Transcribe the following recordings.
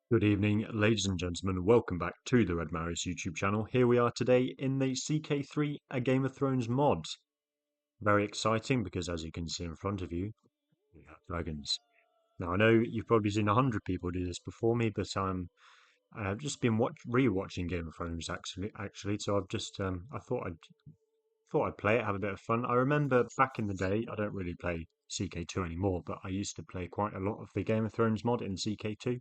Good evening, ladies and gentlemen. Welcome back to the Red Marius YouTube channel. Here we are today in the CK3 A Game of Thrones mod. Very exciting because, as you can see in front of you, we have dragons. Now, I know you've probably seen 100 people do this before me, but I've just been re-watching Game of Thrones actually. So I've just I thought I'd play it, have a bit of fun. I remember back in the day, I don't really play CK2 anymore, but I used to play quite a lot of the Game of Thrones mod in CK2.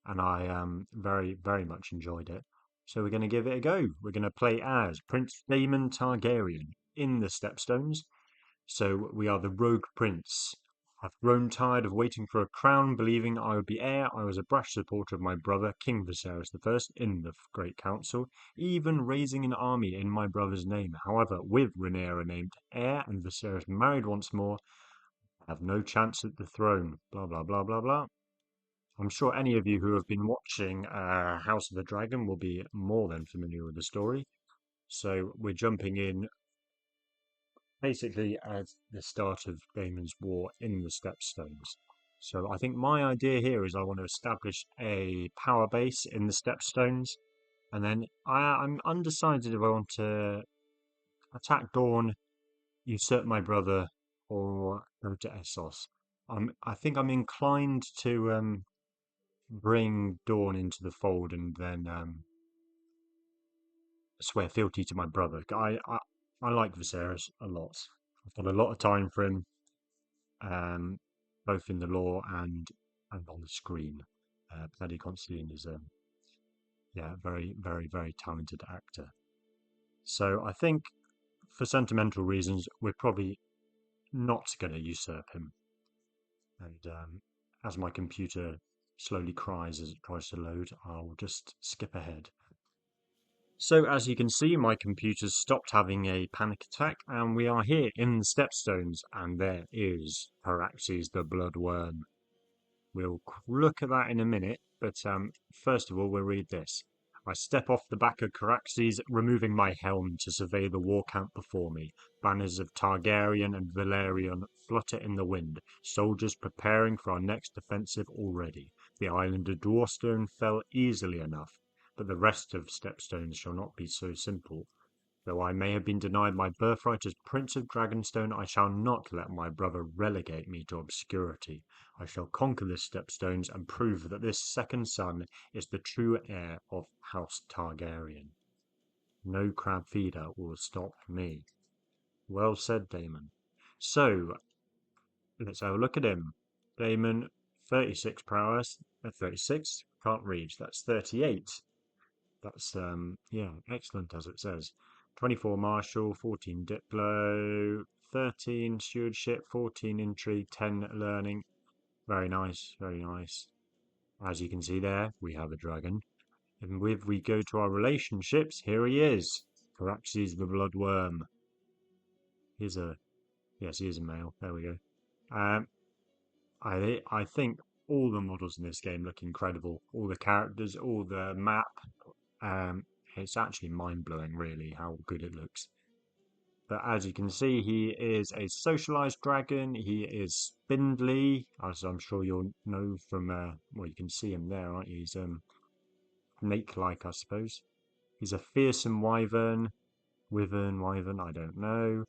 And I very much enjoyed it. So we're going to give it a go. We're going to play as Prince Daemon Targaryen in the Stepstones. So we are the rogue prince. I've grown tired of waiting for a crown, believing I would be heir. I was a brash supporter of my brother, King Viserys I, in the Great Council, even raising an army in my brother's name. However, with Rhaenyra named heir and Viserys married once more, I have no chance at the throne. Blah, blah, blah, blah, blah. I'm sure any of you who have been watching House of the Dragon will be more than familiar with the story. So we're jumping in basically at the start of Daemon's war in the Stepstones. So I think my idea here is I want to establish a power base in the Stepstones, and then I'm undecided if I want to attack Dawn, usurp my brother, or go to Essos. I think I'm inclined to bring Dawn into the fold and then swear fealty to my brother. I like Viserys a lot. I've got a lot of time for him, um, both in the lore and on the screen. Paddy Considine is a very talented actor. So I think for sentimental reasons, we're probably not going to usurp him. And as my computer slowly cries as it tries to load, I'll just skip ahead. So as you can see, my computer's stopped having a panic attack, and we are here in the Stepstones, and there is Caraxes the Bloodworm. We'll look at that in a minute, but first of all, we'll read this. I step off the back of Caraxes, removing my helm to survey the war camp before me. Banners of Targaryen and Valerian flutter in the wind, soldiers preparing for our next offensive already. The island of Dwarstone fell easily enough, but the rest of Stepstones shall not be so simple. Though I may have been denied my birthright as Prince of Dragonstone, I shall not let my brother relegate me to obscurity. I shall conquer the Stepstones and prove that this second son is the true heir of House Targaryen. No crab feeder will stop me. Well said, Daemon. So, let's have a look at him. Daemon, 36 prowess. 36? Can't read. That's 38. That's, yeah, excellent as it says. 24 martial, 14 diplo, 13 stewardship, 14 intrigue, 10 learning. Very nice, very nice. As you can see there, we have a dragon. And if we go to our relationships, here he is. Caraxes the Bloodworm. Here's a, yes, he is a male. There we go. I think all the models in this game look incredible. All the characters, all the map. It's actually mind-blowing, really, how good it looks. But as you can see, he is a socialized dragon. He is spindly, as I'm sure you'll know from, well, you can see him there, aren't you? He's snake-like, I suppose. He's a fearsome wyvern. Wyvern, I don't know.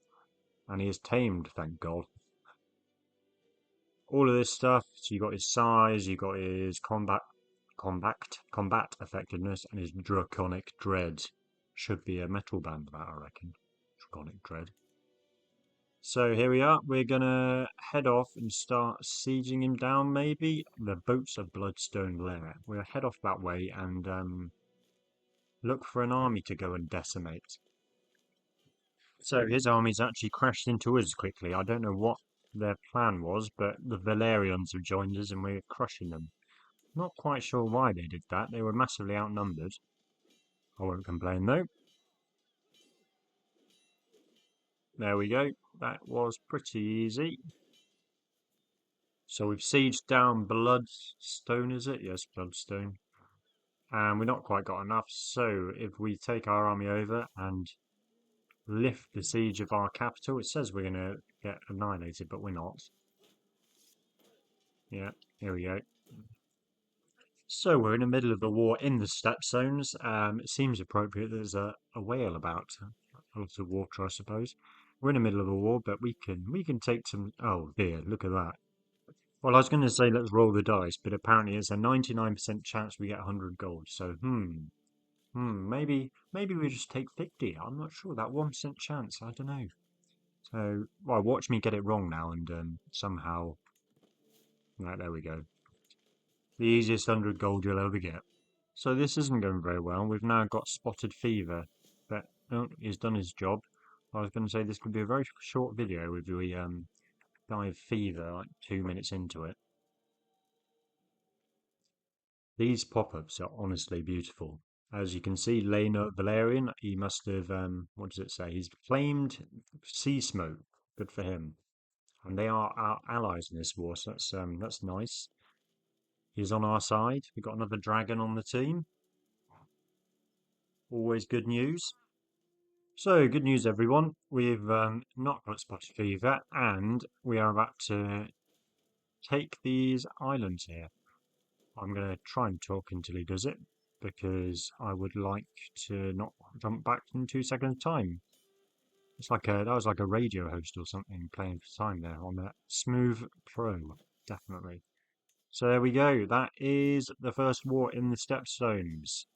And he is tamed, thank God. All of this stuff, so you got his size, you got his combat effectiveness, and his draconic dread. Should be a metal band, that I reckon. Draconic dread. So here we are. We're gonna head off and start sieging him down. Maybe the boats of Bloodstone Lair. We'll head off that way and look for an army to go and decimate. So his army's actually crashed into us quickly. I don't know what their plan was, but the Valerians have joined us and we're crushing them. Not quite sure why they did that. They were massively outnumbered. I won't complain though. There we go. That was pretty easy. So we've sieged down Bloodstone, is it? Yes, Bloodstone. And we've not quite got enough. So if we take our army over and lift the siege of our capital, it says we're going to get annihilated, but we're not. Yeah, here we go. So we're in the middle of the war in the Stepstones. It seems appropriate. There's a whale about, a lot of water, I suppose. We're in the middle of a war, but we can take some. Oh dear, look at that. Well, I was going to say let's roll the dice, but apparently it's a 99% chance we get 100 gold. So maybe we just take 50. I'm not sure. That 1% chance. I don't know. So well, watch me get it wrong now, and somehow. Right, there we go. The easiest 100 gold you'll ever get. So this isn't going very well. We've now got spotted fever, but oh, he's done his job. I was going to say this could be a very short video if we die of fever like 2 minutes into it. These pop-ups are honestly beautiful. As you can see, Lena Valerian, he must have, what does it say? He's claimed sea smoke. Good for him. And they are our allies in this war, so that's nice. He's on our side. We've got another dragon on the team. Always good news. So, good news, everyone. We've not got spotted fever, and we are about to take these islands here. I'm going to try and talk until he does it, because I would like to not jump back in 2 seconds' time. That was like a radio host or something playing for time there on that Smooth Pro, definitely. So there we go. That is the first war in the Stepstones.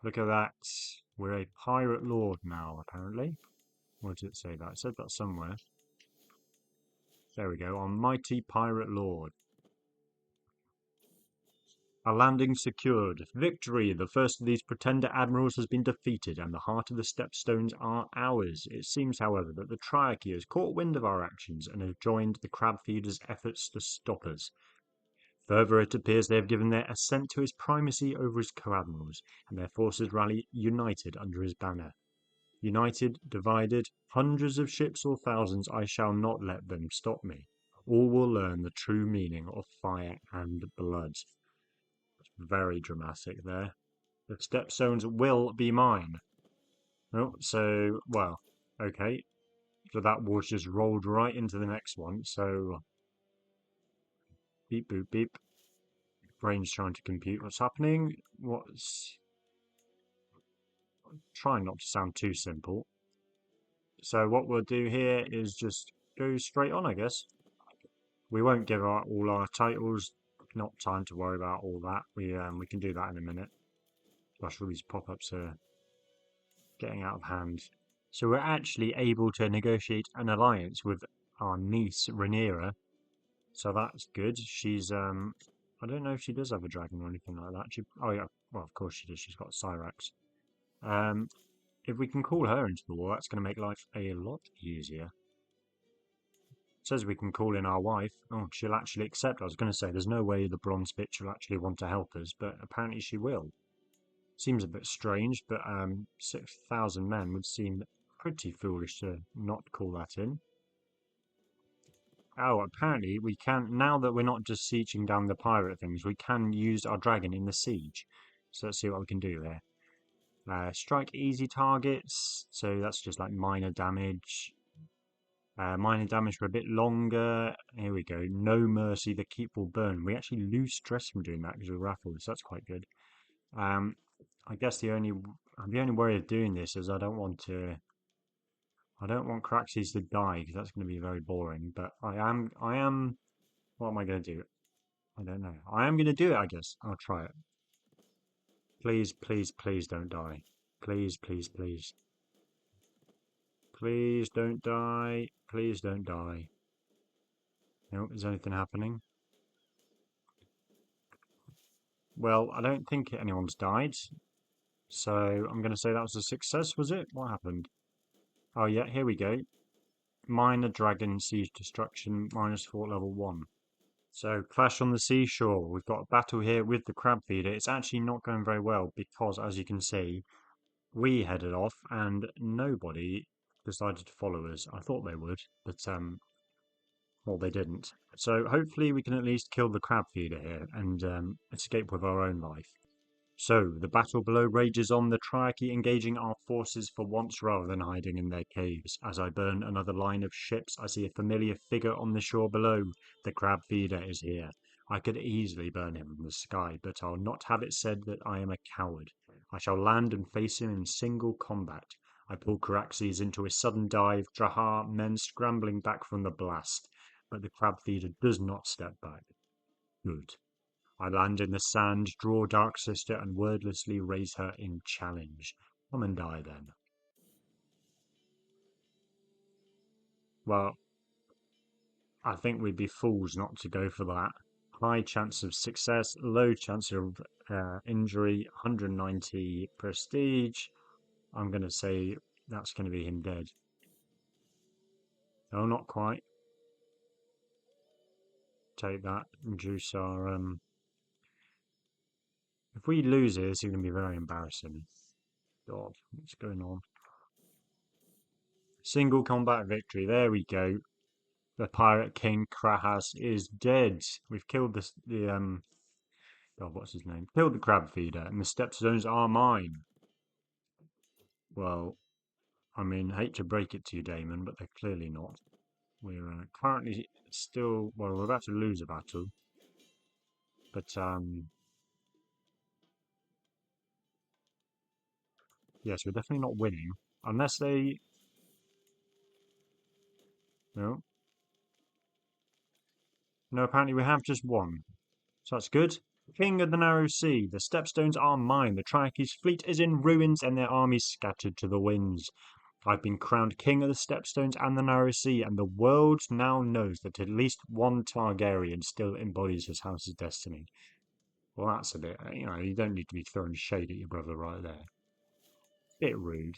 Look at that. We're a pirate lord now, apparently. Where did it say that? It said that somewhere. There we go. Our mighty pirate lord. Our landing secured. Victory! The first of these pretender admirals has been defeated, and the heart of the Stepstones are ours. It seems, however, that the Triarchy has caught wind of our actions and have joined the crab feeders' efforts to stop us. Further, it appears they have given their assent to his primacy over his co-admirals, and their forces rally united under his banner. United, divided, hundreds of ships or thousands, I shall not let them stop me. All will learn the true meaning of fire and blood. Very dramatic there. The Stepstones will be mine. Oh, so, well, okay. So that was just rolled right into the next one. So, beep, boop, beep. Brain's trying to compute what's happening. Trying not to sound too simple. So what we'll do here is just go straight on, I guess. We won't give out all our titles. Not time to worry about all that. We can do that in a minute. Gosh, all these pop-ups are getting out of hand. So we're actually able to negotiate an alliance with our niece Rhaenyra. So that's good. She's I don't know if she does have a dragon or anything like that. Oh yeah, well of course she does. She's got Cyrax. If we can call her into the war, that's going to make life a lot easier. Says we can call in our wife. Oh, she'll actually accept. I was going to say, there's no way the bronze bitch will actually want to help us, but apparently she will. Seems a bit strange, but 6,000 men would seem pretty foolish to not call that in. Oh, apparently we can, now that we're not just sieging down the pirate things, we can use our dragon in the siege. So let's see what we can do there. Strike easy targets, so that's just like minor damage. Minor damage for a bit longer. Here we go. No mercy. The keep will burn. We actually lose stress from doing that because of raffles. So that's quite good. I guess the only worry of doing this is I don't want Caraxes to die because that's going to be very boring. But I am. What am I going to do? I don't know. I am going to do it. I guess I'll try it. Please, please, please don't die. Please, please, please. Please don't die. Please don't die. No, is anything happening? Well, I don't think anyone's died. So I'm going to say that was a success, was it? What happened? Oh yeah, here we go. Minor dragon siege destruction, -4 level 1. So clash on the seashore. We've got a battle here with the crab feeder. It's actually not going very well because, as you can see, we headed off and nobody decided to follow us. I thought they would, but well, they didn't. So hopefully we can at least kill the crab feeder here and escape with our own life. So, the battle below rages on, the Triarchy engaging our forces for once rather than hiding in their caves. As I burn another line of ships, I see a familiar figure on the shore below. The crab feeder is here. I could easily burn him from the sky, but I'll not have it said that I am a coward. I shall land and face him in single combat. I pull Caraxes into a sudden dive, Drahar men scrambling back from the blast, but the crab feeder does not step back. Good. I land in the sand, draw Dark Sister, and wordlessly raise her in challenge. Come and die then. Well, I think we'd be fools not to go for that. High chance of success, low chance of injury, 190 prestige. I'm going to say that's going to be him dead. No, not quite. Take that. Reduce our... If we lose this, it's going to be very embarrassing. God, what's going on? Single combat victory. There we go. The Pirate King Krahas is dead. We've killed God, what's his name? Killed the crab feeder, and the stepstones are mine. Well, I mean, hate to break it to you, Daemon, but they're clearly not. We're currently still, well, we're about to lose a battle, but yes, we're definitely not winning unless they. No, no. Apparently, we have just won, so that's good. King of the Narrow Sea, the Stepstones are mine. The Triarchy's fleet is in ruins and their armies scattered to the winds. I've been crowned King of the Stepstones and the Narrow Sea, and the world now knows that at least one Targaryen still embodies his house's destiny. Well, that's a bit, you don't need to be throwing shade at your brother right there. Bit rude.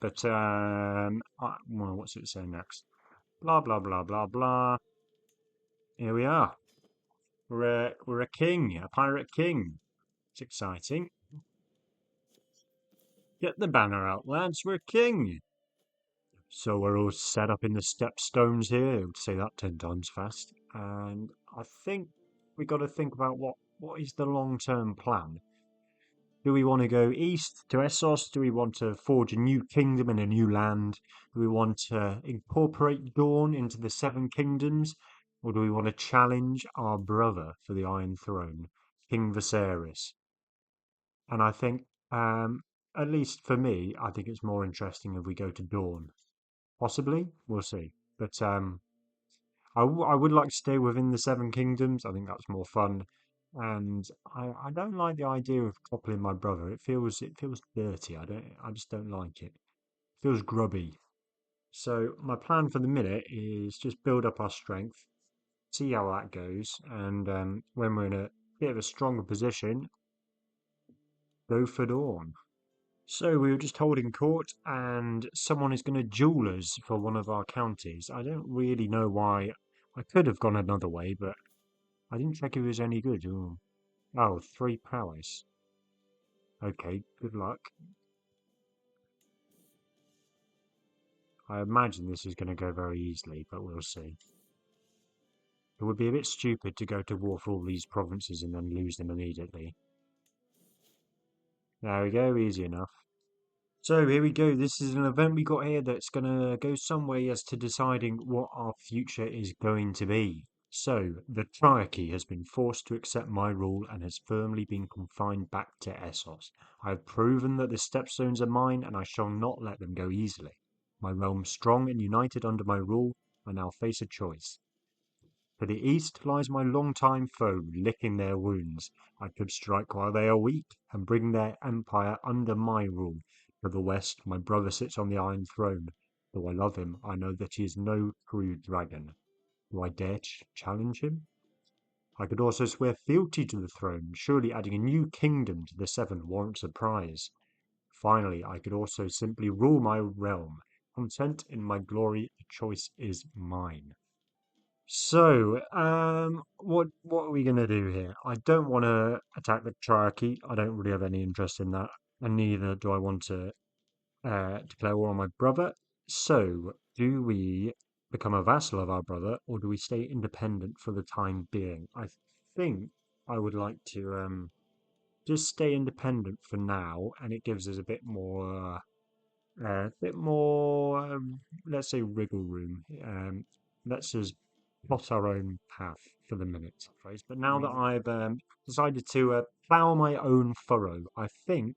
But, well, what's it say next? Blah, blah, blah, blah, blah. Here we are. We're a king, a pirate king. It's exciting. Get the banner out, lads. We're king. So we're all set up in the stepstones here. I would say that 10 times fast. And I think we got to think about what is the long-term plan. Do we want to go east to Essos? Do we want to forge a new kingdom in a new land? Do we want to incorporate Dawn into the Seven Kingdoms? Or do we want to challenge our brother for the Iron Throne, King Viserys? And I think, at least for me, I think it's more interesting if we go to Dawn. Possibly, we'll see. But I would like to stay within the Seven Kingdoms. I think that's more fun, and I don't like the idea of coupling my brother. It feels dirty. I just don't like it. It feels grubby. So my plan for the minute is just build up our strength, see how that goes, and when we're in a bit of a stronger position, go for Dawn. So we were just holding court, and someone is going to duel us for one of our counties. I don't really know why. I could have gone another way, but I didn't check if it was any good. Ooh. Oh, 3 prowess. Okay, good luck. I imagine this is going to go very easily, but we'll see. It would be a bit stupid to go to war for all these provinces and then lose them immediately. There we go, easy enough. So here we go. This is an event we got here that's going to go some way as to deciding what our future is going to be. So, the Triarchy has been forced to accept my rule and has firmly been confined back to Essos. I have proven that the Stepstones are mine and I shall not let them go easily. My realm strong and united under my rule, I now face a choice. To the east lies my long-time foe, licking their wounds. I could strike while they are weak, and bring their empire under my rule. To the west, my brother sits on the Iron Throne. Though I love him, I know that he is no true dragon. Do I dare challenge him? I could also swear fealty to the throne. Surely adding a new kingdom to the seven warrants a prize. Finally, I could also simply rule my realm. Content in my glory, the choice is mine. So, what are we going to do here? I don't want to attack the Triarchy. I don't really have any interest in that, and neither do I want to declare war on my brother. So, do we become a vassal of our brother, or do we stay independent for the time being? I think I would like to just stay independent for now, and it gives us a bit more, let's say, wriggle room. Lets us plot our own path for the minute, I suppose. But now that I've decided to plough my own furrow, I think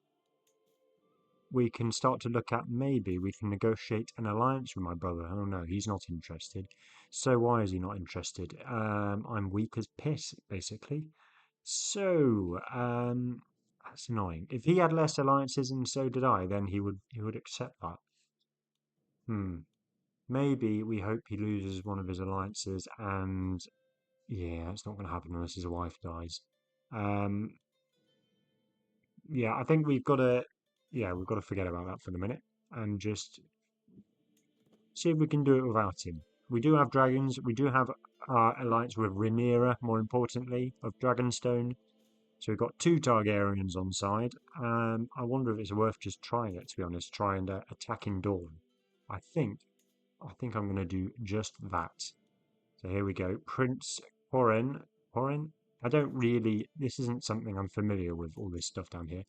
we can start to look at maybe we can negotiate an alliance with my brother. Oh no, he's not interested. So why is he not interested? I'm weak as piss, basically. So, that's annoying. If he had less alliances and so did I, then he would accept that. Hmm. Maybe we hope he loses one of his alliances, and yeah, it's not going to happen unless his wife dies. Um, yeah, I think we've got to forget about that for the minute and just see if we can do it without him. We do have dragons. We do have our alliance with Rhaenyra, more importantly, of Dragonstone. So we've got two Targaryens on side. I wonder if it's worth just trying it, to be honest. Try and attack in Dawn. I think, I think I'm going to do just that. So here we go. Prince Horen. Horen? I don't really. This isn't something I'm familiar with, all this stuff down here.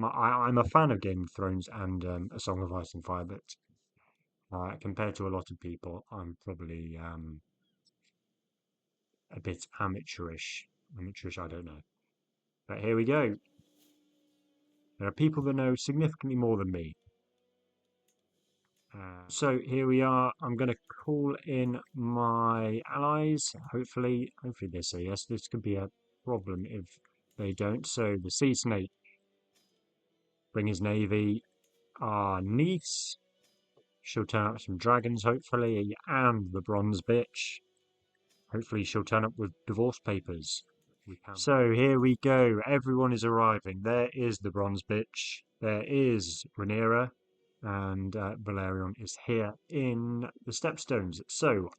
I'm a fan of Game of Thrones and A Song of Ice and Fire, but compared to a lot of people, I'm probably a bit amateurish. Amateurish, I don't know. But here we go. There are people that know significantly more than me. So here we are. I'm going to call in my allies. Hopefully they say yes. This could be a problem if they don't. So the Sea Snake, bring his navy. Our niece, she'll turn up some dragons, hopefully, and the Bronze Bitch. Hopefully she'll turn up with divorce papers. So here we go. Everyone is arriving. There is the Bronze Bitch. There is Rhaenyra. And Valerion is here in the Stepstones. So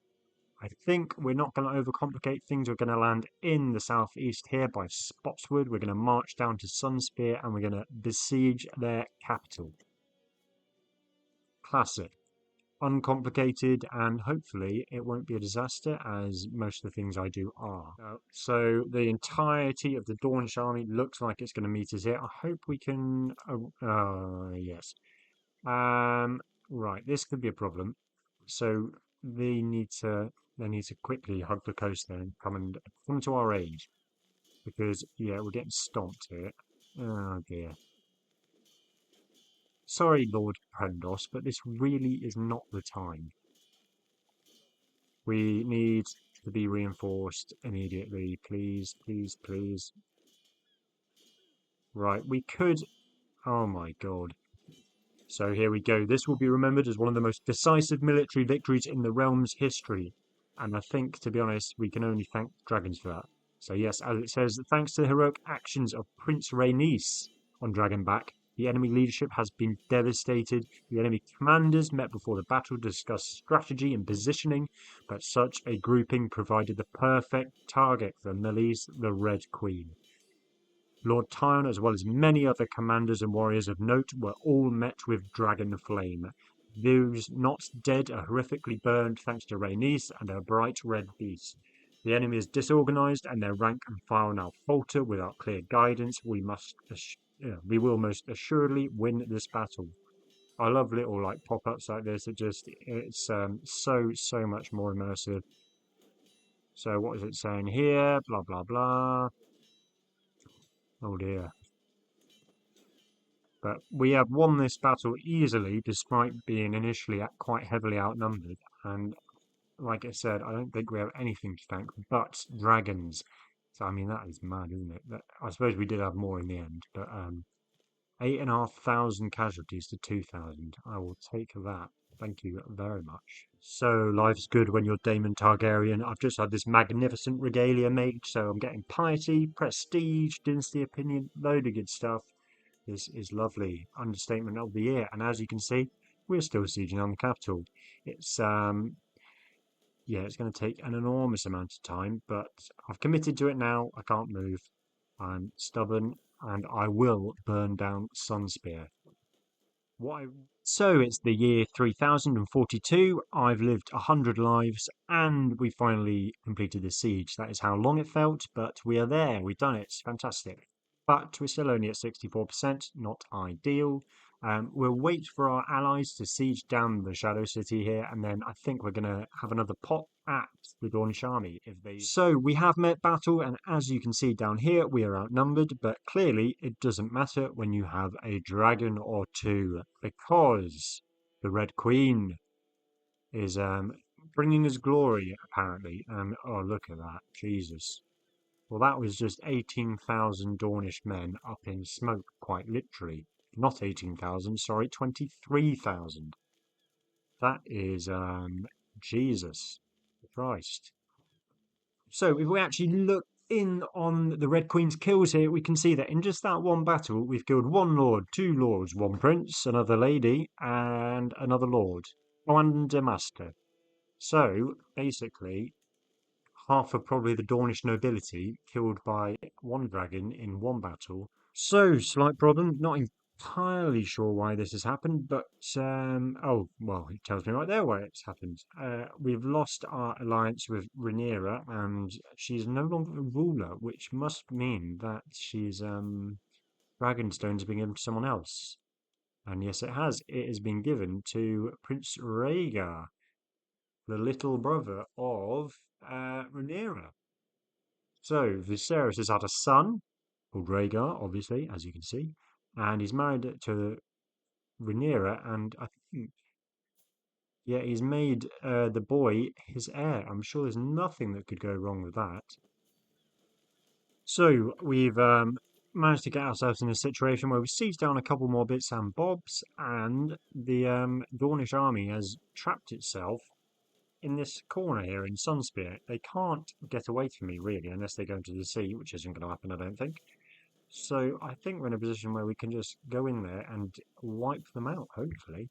I think we're not going to overcomplicate things. We're going to land in the southeast here by Spotswood. We're going to march down to Sunspear and we're going to besiege their capital. Classic. Uncomplicated, and hopefully it won't be a disaster, as most of the things I do are. So the entirety of the Dawnsh army looks like it's going to meet us here. I hope we can. Yes. Right. This could be a problem. So they need to quickly hug the coast there and come to our aid, because yeah, we're getting stomped here. Oh dear. Sorry, Lord Prendos, but this really is not the time. We need to be reinforced immediately, please, please, please. Right, we could. Oh my god. So here we go. This will be remembered as one of the most decisive military victories in the realm's history. And I think, to be honest, we can only thank dragons for that. So yes, as it says, thanks to the heroic actions of Prince Rhaenys on Dragonback, the enemy leadership has been devastated. The enemy commanders met before the battle to discuss strategy and positioning, but such a grouping provided the perfect target for Meleys, the Red Queen. Lord Tyon, as well as many other commanders and warriors of note, were all met with dragon flame. Those not dead are horrifically burned thanks to Rhaenys and her bright red beast. The enemy is disorganized and their rank and file now falter without clear guidance. We will most assuredly win this battle. I love little like pop-ups like this. It's so much more immersive. So what is it saying here? Blah blah blah. Oh dear. But we have won this battle easily, despite being initially quite heavily outnumbered. And like I said, I don't think we have anything to thank but dragons. So I mean, that is mad, isn't it? I suppose we did have more in the end, but 8,500 casualties to 2,000. I will take that. Thank you very much. So life's good when you're Daemon Targaryen. I've just had this magnificent regalia made, so I'm getting piety, prestige, dynasty opinion, load of good stuff. This is lovely. Understatement of the year. And as you can see, we're still sieging on the capital. It's yeah, it's going to take an enormous amount of time, but I've committed to it now. I can't move. I'm stubborn, and I will burn down Sunspear. So it's the year 3042. I've lived 100 lives, and we finally completed the siege. That is how long it felt, but we are there. We've done it. It's fantastic. But we're still only at 64%, not ideal. We'll wait for our allies to siege down the Shadow City here, and then I think we're going to have another pot at the Dornish army if they. So we have met battle, and as you can see down here, we are outnumbered, but clearly it doesn't matter when you have a dragon or two, because the Red Queen is bringing us glory, apparently. Oh, look at that. Jesus. Well, that was just 18,000 Dornish men up in smoke, quite literally. Not 18,000, sorry, 23,000. That is, Jesus Christ. So if we actually look in on the Red Queen's kills here, we can see that in just that one battle, we've killed one lord, two lords, one prince, another lady, and another lord, and a master. So basically, half of probably the Dornish nobility killed by one dragon in one battle. So, slight problem, not entirely sure why this has happened, but, oh, well, it tells me right there why it's happened. We've lost our alliance with Rhaenyra, and she's no longer a ruler, which must mean that she's, Dragonstone's been given to someone else. And yes, it has. It has been given to Prince Rhaegar, the little brother of Rhaenyra. So Viserys has had a son called Rhaegar, obviously, as you can see, and he's married to Rhaenyra, and I think, yeah, he's made the boy his heir. I'm sure there's nothing that could go wrong with that. So we've managed to get ourselves in a situation where we siege down a couple more bits and bobs, and the Dornish army has trapped itself in this corner here in Sunspear. They can't get away from me, really, unless they go into the sea, which isn't going to happen, I don't think. So I think we're in a position where we can just go in there and wipe them out, hopefully.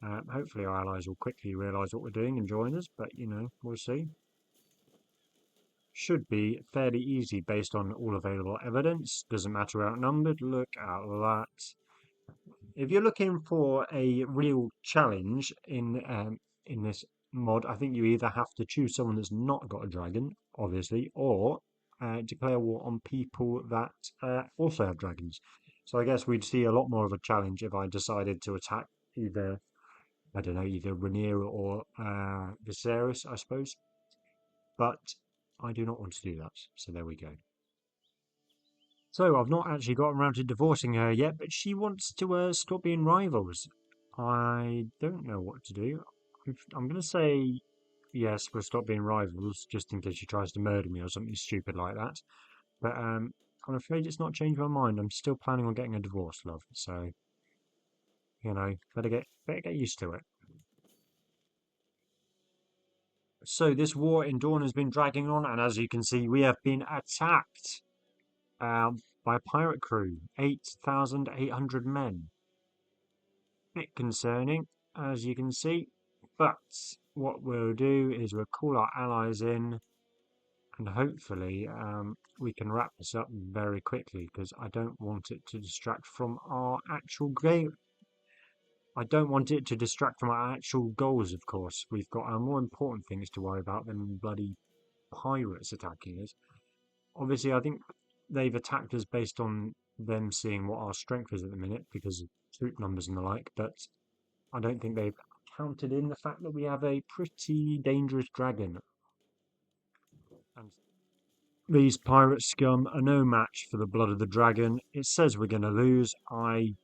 Hopefully our allies will quickly realise what we're doing and join us, but, you know, we'll see. Should be fairly easy based on all available evidence. Doesn't matter we're outnumbered. Look at that. If you're looking for a real challenge in this mod, I think you either have to choose someone that's not got a dragon, obviously, or declare war on people that also have dragons. So I guess we'd see a lot more of a challenge if I decided to attack either, I don't know, either Rhaenyra or Viserys, I suppose. But I do not want to do that, so there we go. So I've not actually gotten around to divorcing her yet, but she wants to stop being rivals. I don't know what to do. I'm going to say yes, we'll stop being rivals, just in case she tries to murder me or something stupid like that. But I'm afraid it's not changed my mind. I'm still planning on getting a divorce, love. So, you know, better get used to it. So this war in Dawn has been dragging on, and as you can see, we have been attacked by a pirate crew, 8,800 men. Bit concerning, as you can see, but what we'll do is we'll call our allies in, and hopefully we can wrap this up very quickly, because I don't want it to distract from our actual game. I don't want it to distract from our actual goals, of course. We've got our more important things to worry about than bloody pirates attacking us. Obviously, I think they've attacked us based on them seeing what our strength is at the minute because of troop numbers and the like, but I don't think they've counted in the fact that we have a pretty dangerous dragon. And these pirate scum are no match for the blood of the dragon. It says we're going to lose. I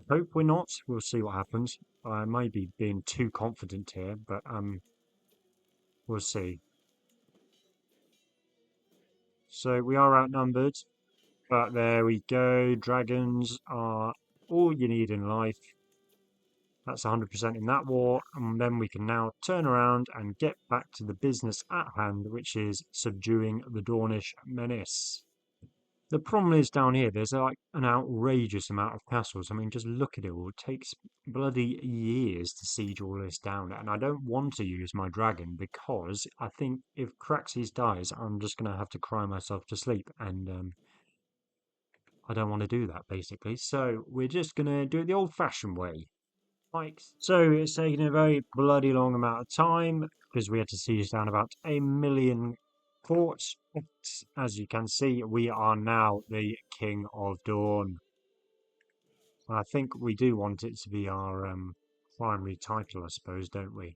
hope we're not. We'll see what happens. I may be being too confident here, but we'll see. So we are outnumbered, but there we go. Dragons are all you need in life. That's 100% in that war, and then we can now turn around and get back to the business at hand, which is subduing the Dornish menace. The problem is down here, there's like an outrageous amount of castles. I mean, just look at it all. It takes bloody years to siege all this down, and I don't want to use my dragon because I think if Caraxes dies, I'm just going to have to cry myself to sleep, and I don't want to do that, basically. So we're just going to do it the old-fashioned way. So it's taken a very bloody long amount of time because we had to siege down about 1,000,000 forts. But as you can see, we are now the King of Dawn. And I think we do want it to be our primary title, I suppose, don't we?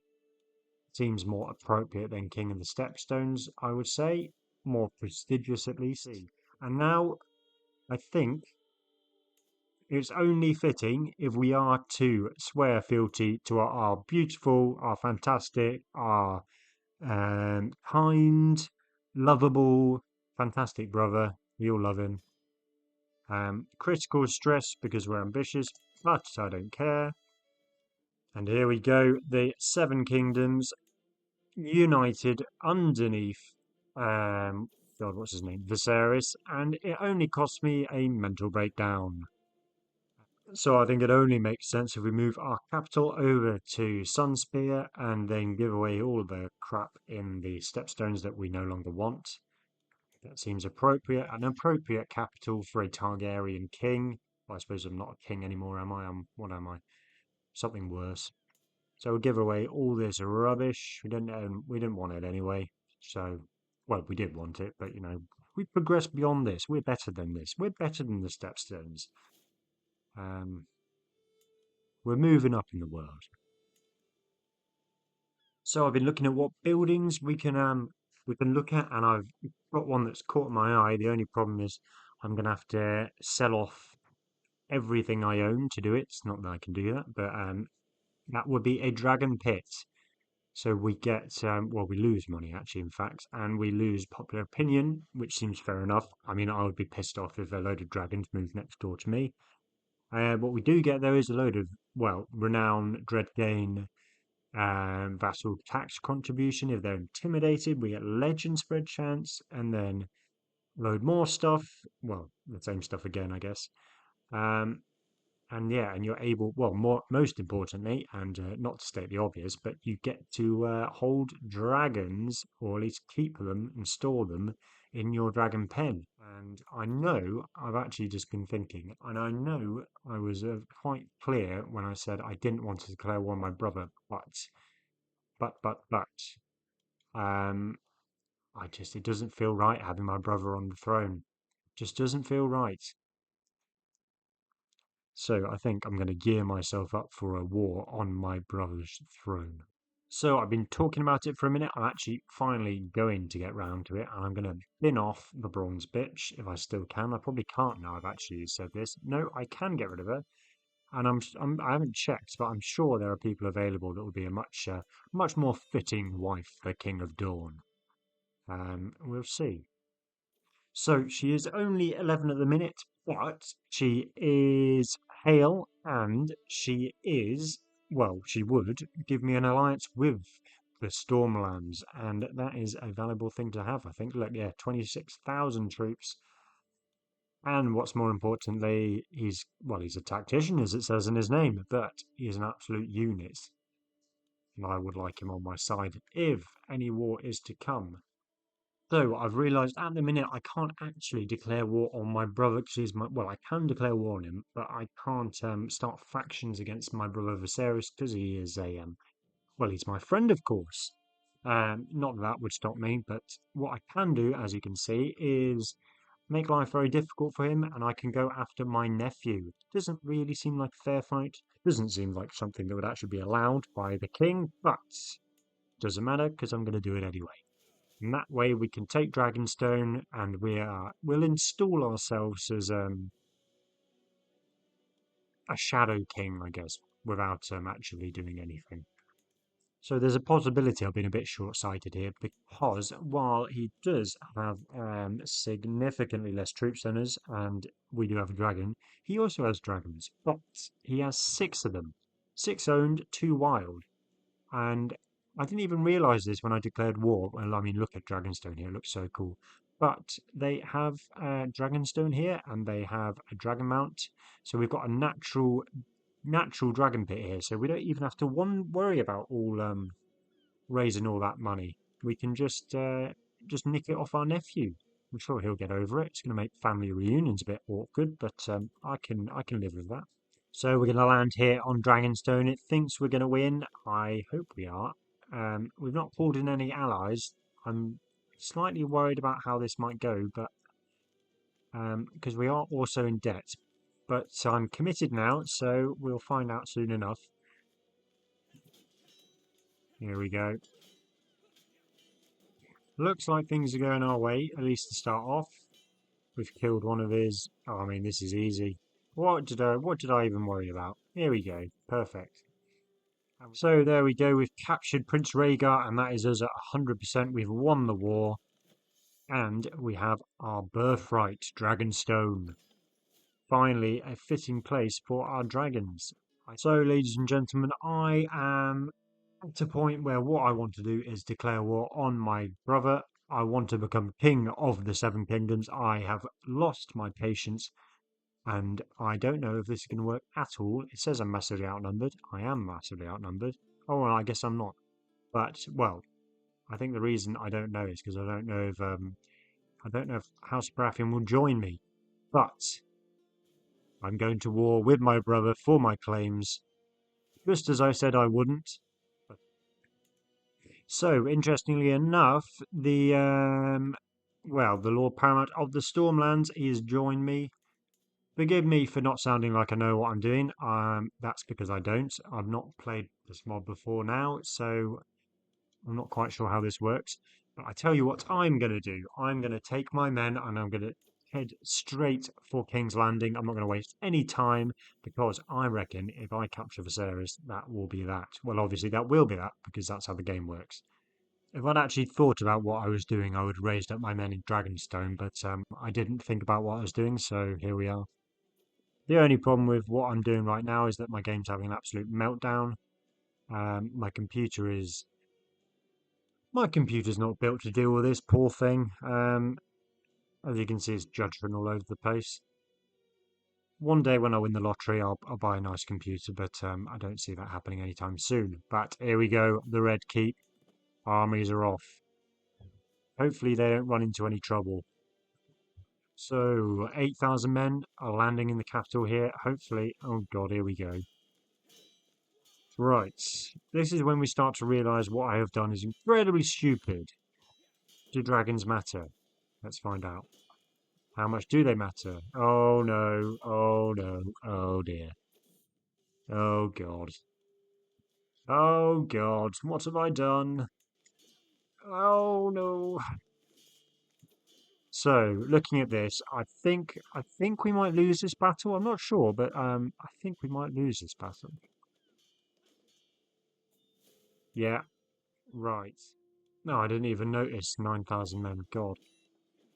Seems more appropriate than King of the Stepstones, I would say. More prestigious at least. And now I think it's only fitting if we are to swear fealty to our beautiful, our fantastic, our kind, lovable, fantastic brother. We all love him. Critical stress because we're ambitious, but I don't care. And here we go, the Seven Kingdoms united underneath, God, what's his name? Viserys, and it only cost me a mental breakdown. So I think it only makes sense if we move our capital over to Sunspear and then give away all of the crap in the Stepstones that we no longer want. That seems appropriate. An appropriate capital for a Targaryen king. Well, I suppose I'm not a king anymore, am I? What am I? Something worse. So we'll give away all this rubbish. We didn't want it anyway. So, well, we did want it, but we progressed beyond this. We're better than this. We're better than the Stepstones. We're moving up in the world. So I've been looking at what buildings we can look at, and I've got one that's caught my eye. The only problem is I'm gonna have to sell off everything I own to do it. It's not that I can do that, but that would be a dragon pit. So we get well, we lose money actually, in fact, and we lose popular opinion, which seems fair enough. I mean, I would be pissed off if a load of dragons moved next door to me. What we do get though is a load of, well, renown, dread gain, vassal tax contribution. If they're intimidated, we get legend spread chance, and then load more stuff. Well, the same stuff again, I guess. And yeah, and you're able, well, most importantly, and not to state the obvious, but you get to hold dragons, or at least keep them and store them in your dragon pen. And I know I've actually just been thinking, and I know I was quite clear when I said I didn't want to declare war on my brother, but, um, it doesn't feel right having my brother on the throne. Just doesn't feel right. So I think I'm going to gear myself up for a war on my brother's throne. So I've been talking about it for a minute. I'm actually finally going to get round to it, and I'm going to bin off the bronze bitch if I still can. I probably can't now. I've actually said this. No, I can get rid of her, and I haven't checked, but I'm sure there are people available that would be a much more fitting wife for King of Dawn. We'll see. So she is only 11 at the minute, but she is hale and she is, well, she would give me an alliance with the Stormlands, and that is a valuable thing to have, I think. Look, yeah, 26,000 troops. And what's more importantly, he's a tactician, as it says in his name, but he is an absolute unit. And I would like him on my side if any war is to come. So I've realised at the minute I can't actually declare war on my brother because he's I can declare war on him, but I can't start factions against my brother Viserys because he is he's my friend, of course. Not that would stop me, but what I can do, as you can see, is make life very difficult for him, and I can go after my nephew. Doesn't really seem like a fair fight. Doesn't seem like something that would actually be allowed by the king, but doesn't matter because I'm going to do it anyway. And that way we can take Dragonstone and we'll install ourselves as a Shadow King, I guess, without actually doing anything. So there's a possibility I've been a bit short-sighted here because while he does have significantly less troops than us, and we do have a dragon, he also has dragons, but he has 6 of them. 6 owned, 2 wild. And I didn't even realize this when I declared war. Well, I mean, look at Dragonstone here. It looks so cool. But they have Dragonstone here, and they have a Dragon Mount. So we've got a natural Dragon Pit here. So we don't even have to worry about raising all that money. We can just nick it off our nephew. I'm sure he'll get over it. It's going to make family reunions a bit awkward, but I can live with that. So we're going to land here on Dragonstone. It thinks we're going to win. I hope we are. We've not pulled in any allies. I'm slightly worried about how this might go, but because we are also in debt. But I'm committed now, so we'll find out soon enough. Here we go. Looks like things are going our way, at least to start off. We've killed one of his. Oh, I mean, this is easy. What did I even worry about? Here we go. Perfect. So there we go. We've captured Prince Rhaegar, and that is us at 100%. We've won the war, and we have our birthright, Dragonstone. Finally, a fitting place for our dragons. So, ladies and gentlemen, I am at a point where what I want to do is declare war on my brother. I want to become king of the Seven Kingdoms. I have lost my patience, and I don't know if this is going to work at all. It says I'm massively outnumbered. I am massively outnumbered. Oh, well, I guess I'm not. But, well, I think the reason I don't know is because I don't know if House Baratheon will join me. But I'm going to war with my brother for my claims, just as I said I wouldn't. So, interestingly enough, the Lord Paramount of the Stormlands has joined me. Forgive me for not sounding like I know what I'm doing. That's because I don't. I've not played this mod before now, so I'm not quite sure how this works. But I tell you what I'm going to do. I'm going to take my men and I'm going to head straight for King's Landing. I'm not going to waste any time because I reckon if I capture Viserys, that will be that. Well, obviously that will be that because that's how the game works. If I'd actually thought about what I was doing, I would have raised up my men in Dragonstone, but I didn't think about what I was doing, so here we are. The only problem with what I'm doing right now is that my game's having an absolute meltdown. My computer's not built to deal with this, poor thing. As you can see, it's judgment all over the place. One day when I win the lottery, I'll buy a nice computer, but I don't see that happening anytime soon. But here we go, the Red Keep. Armies are off. Hopefully they don't run into any trouble. So, 8,000 men are landing in the capital here. Hopefully, oh god, here we go. Right, this is when we start to realise what I have done is incredibly stupid. Do dragons matter? Let's find out. How much do they matter? Oh no, oh no, oh dear. Oh god. Oh god, what have I done? Oh no. So, looking at this, I think we might lose this battle. I'm not sure, but I think we might lose this battle. Yeah, right. No, I didn't even notice 9,000 men. God,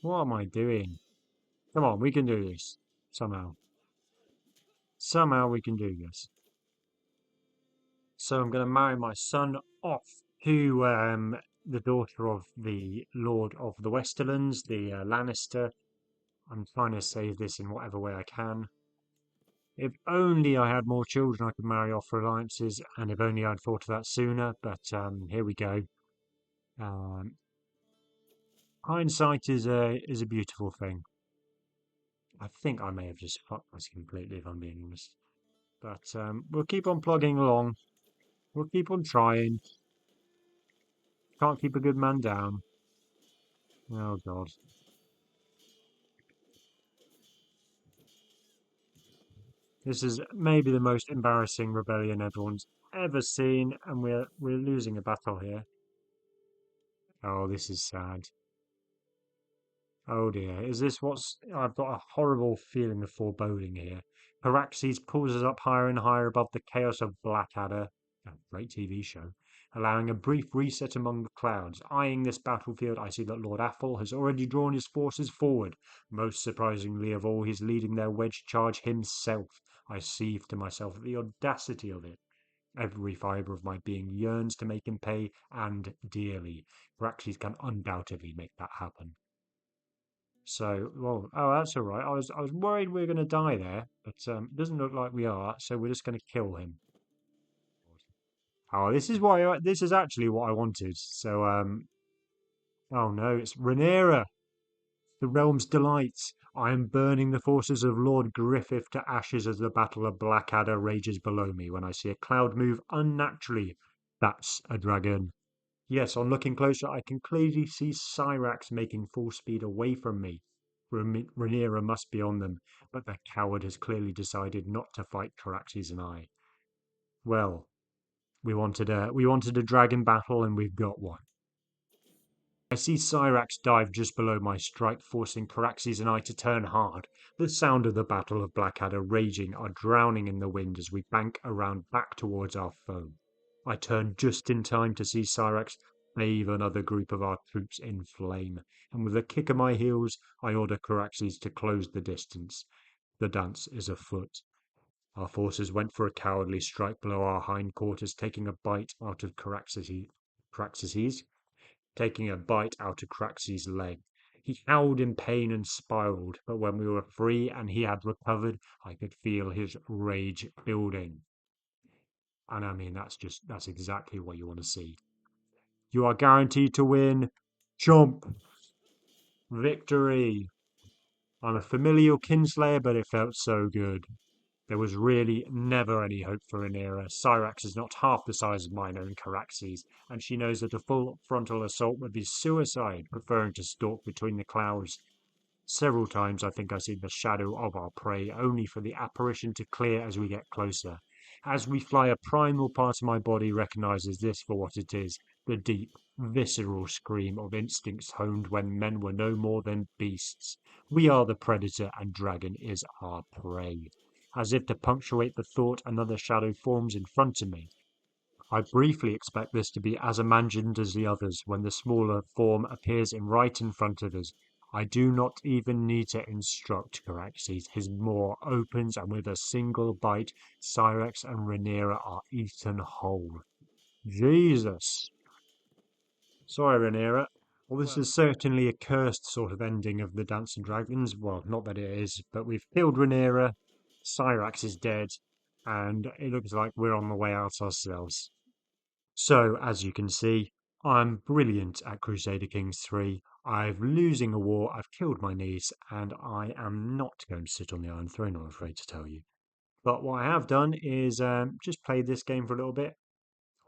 what am I doing? Come on, we can do this. Somehow. Somehow we can do this. So I'm going to marry my son off to the daughter of the Lord of the Westerlands, the Lannister. I'm trying to save this in whatever way I can. If only I had more children I could marry off for alliances, and if only I'd thought of that sooner, but here we go. Um, Hindsight is a beautiful thing. I think I may have just fucked this completely, if I'm being honest. But we'll keep on plugging along. We'll keep on trying. Can't keep a good man down. Oh, God. This is maybe the most embarrassing rebellion everyone's ever seen, and we're losing a battle here. Oh, this is sad. Oh dear, is this what's... I've got a horrible feeling of foreboding here. Caraxes pulls us up higher and higher above the chaos of Blackadder, a great TV show, allowing a brief reset among the clouds. Eyeing this battlefield, I see that Lord Athel has already drawn his forces forward. Most surprisingly of all, he's leading their wedge charge himself. I see to myself the audacity of it. Every fibre of my being yearns to make him pay, and dearly. Caraxes can undoubtedly make that happen. So, well, oh, that's all right. I was worried we were going to die there, but it doesn't look like we are. So we're just going to kill him. Oh, this is actually what I wanted. So, oh no, it's Rhaenyra, the realm's delight. I am burning the forces of Lord Griffith to ashes as the battle of Blackadder rages below me. When I see a cloud move unnaturally, that's a dragon. Yes, on looking closer, I can clearly see Cyrax making full speed away from me. Rhaenyra must be on them, but the coward has clearly decided not to fight Caraxes and I. Well, we wanted a dragon battle, and we've got one. I see Cyrax dive just below my strike, forcing Caraxes and I to turn hard. The sound of the Battle of Blackadder raging are drowning in the wind as we bank around back towards our foe. I turn just in time to see Cyrax bathe another group of our troops in flame, and with a kick of my heels, I order Caraxes to close the distance. The dance is afoot. Our forces went for a cowardly strike below our hindquarters, taking a bite out of Caraxes, taking a bite out of Craxy's leg. He howled in pain and spiraled, but when we were free and he had recovered, I could feel his rage building. And I mean, that's exactly what you want to see. You are guaranteed to win. Jump! Victory! I'm a familial kinslayer, but it felt so good. There was really never any hope for Rhaenyra. Syrax is not half the size of mine own Caraxes, and she knows that a full frontal assault would be suicide, preferring to stalk between the clouds. Several times I think I see the shadow of our prey, only for the apparition to clear as we get closer. As we fly, a primal part of my body recognizes this for what it is, the deep, visceral scream of instincts honed when men were no more than beasts. We are the predator and dragon is our prey. As if to punctuate the thought, another shadow forms in front of me. I briefly expect this to be as imagined as the others when the smaller form appears right in front of us. I do not even need to instruct Caraxes. His maw opens, and with a single bite, Cyrex and Rhaenyra are eaten whole. Jesus! Sorry, Rhaenyra. Well, this is certainly a cursed sort of ending of the Dance of Dragons. Well, not that it is, but we've killed Rhaenyra, Cyrax is dead, and it looks like we're on the way out ourselves. So, as you can see, I'm brilliant at Crusader Kings 3. I'm losing a war, I've killed my niece, and I am not going to sit on the Iron Throne, I'm afraid to tell you. But what I have done is just play this game for a little bit.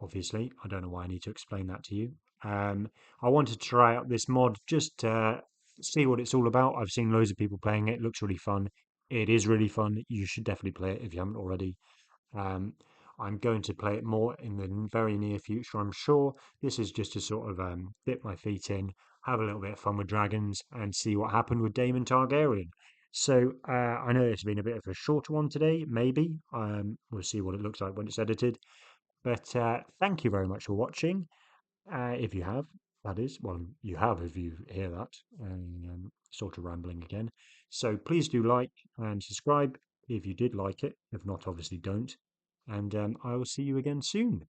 Obviously, I don't know why I need to explain that to you. I wanted to try out this mod just to see what it's all about. I've seen loads of people playing it. It looks really fun. It is really fun. You should definitely play it if you haven't already. Um, I'm going to play it more in the very near future, I'm sure. This is just to sort of dip my feet in, have a little bit of fun with dragons, and see what happened with Daemon Targaryen. So I know it's been a bit of a shorter one today, maybe. We'll see what it looks like when it's edited. But thank you very much for watching. If you have, that is. Well, you have if you hear that. Sort of rambling again. So please do like and subscribe if you did like it. If not, obviously don't. And I will see you again soon.